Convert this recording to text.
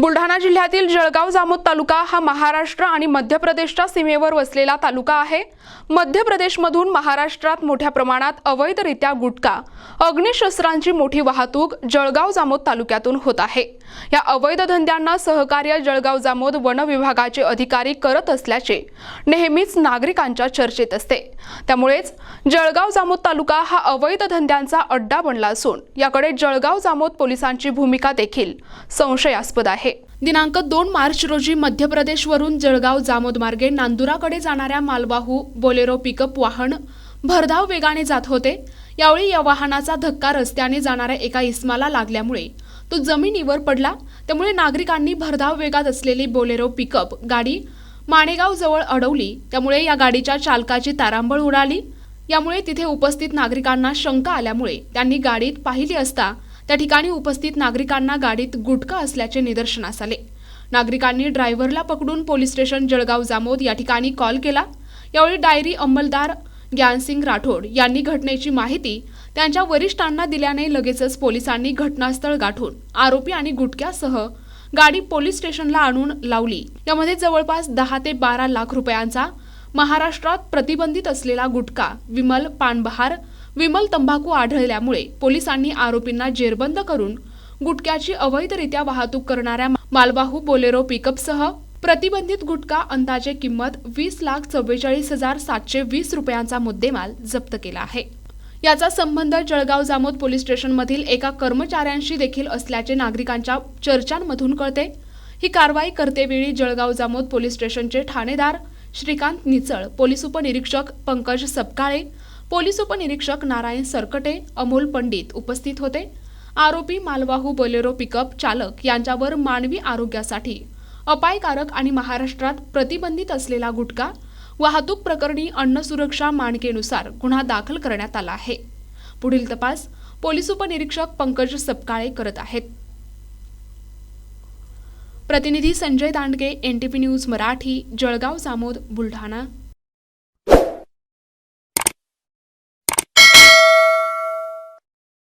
बुलढाणा जिल्ह्यातील जळगाव जामोद तालुका हा महाराष्ट्र आणि मध्य प्रदेशच्या सीमेवर वसलेला तालुका आहे। मध्य प्रदेशमधून महाराष्ट्रात मोठ्या प्रमाणात अवैधरित्या गुटखा, अग्निशस्त्रांची मोठी वाहतूक जळगाव जामोद तालुक्यातून होत आहे। या अवैध धंद्यांना सहकार्य जळगाव जामोद वन विभागाचे अधिकारी करत असल्याचे नेहमीच नागरिकांच्या चर्चेत असते। त्यामुळेच जळगाव जामोद तालुका हा अवैध धंद्यांचा अड्डा बनला असून याकडे जळगाव जामोद पोलिसांची भूमिका देखील संशयास्पद आहे। दिनांक 2 मार्च रोजी मध्य प्रदेशवरून जळगाव जामोद मार्गे नांदुराकडे जाणाऱ्या मालवाहू बोलेरो पिकअप वाहन भरधाव वेगाने जात होते। यावेळी या वाहनाचा धक्का रस्त्याने जाणाऱ्या एका इस्माला लागल्यामुळे तो जमिनीवर पडला। त्यामुळे नागरिकांनी भरधाव वेगात असलेली बोलेरो पिकअप गाडी माणेगाव जवळ अडवली। त्यामुळे या गाडीच्या चालकाची तारांबळ उडाली। यामुळे तिथे उपस्थित नागरिकांना शंका आल्यामुळे त्यांनी गाडीत पाहिली असता त्या ठिकाणी उपस्थित नागरिकांना गाडीत गुटखा असल्याचे निदर्शनास आले। नागरिकांनी ड्रायव्हरला पकडून पोलीस स्टेशन जळगाव जामोद या ठिकाणी कॉल केला। यावेळी डायरी अंमलदार ज्ञानसिंग राठोड यांनी घटनेची माहिती त्यांच्या वरिष्ठांना दिल्याने लगेचच पोलिसांनी घटनास्थळ गाठून आरोपी आणि गुटख्यासह गाडी पोलीस स्टेशनला आणून लावली। यामध्ये जवळपास 10 ते 12 लाख रुपयांचा महाराष्ट्रात प्रतिबंधित असलेला गुटखा, विमल पान बहार, विमल तंबाखू आढळल्यामुळे पोलिसांनी आरोपींना जेरबंद करून गुटख्याची अवैधरित्या वाहतूक करणाऱ्या मालवाहू बोलेरो पिकअपसह प्रतिबंधित गुटखा अंदाजे किंमत 20,44,720 रुपयांचा मुद्देमाल जप्त केला आहे। याचा संबंध जळगाव जामोद पोलीस स्टेशनमधील एका कर्मचाऱ्यांशी देखील असल्याचे नागरिकांच्या चर्चांमधून कळते। ही कारवाई करतेवेळी जळगाव जामोद पोलीस स्टेशनचे ठाणेदार श्रीकांत निचळ, पोलीस उपनिरीक्षक पंकज सपकाळे, पोलीस उपनिरीक्षक नारायण सरकटे, अमोल पंडित उपस्थित होते। आरोपी मालवाहू बोलेरो पिकअप चालक यांच्यावर मानवी आरोग्यासाठी अपायकारक आणि महाराष्ट्रात प्रतिबंधित असलेला गुटखा वाहतूक प्रकरणी अन्न सुरक्षा मानकेनुसार गुन्हा दाखल करण्यात आला आहे। पुढील तपास पोलीस उपनिरीक्षक पंकज सपकाळे करत आहेत। प्रतिनिधी संजय दांडगे, NTP न्यूज मराठी, जळगाव जामोद, बुलढाणा।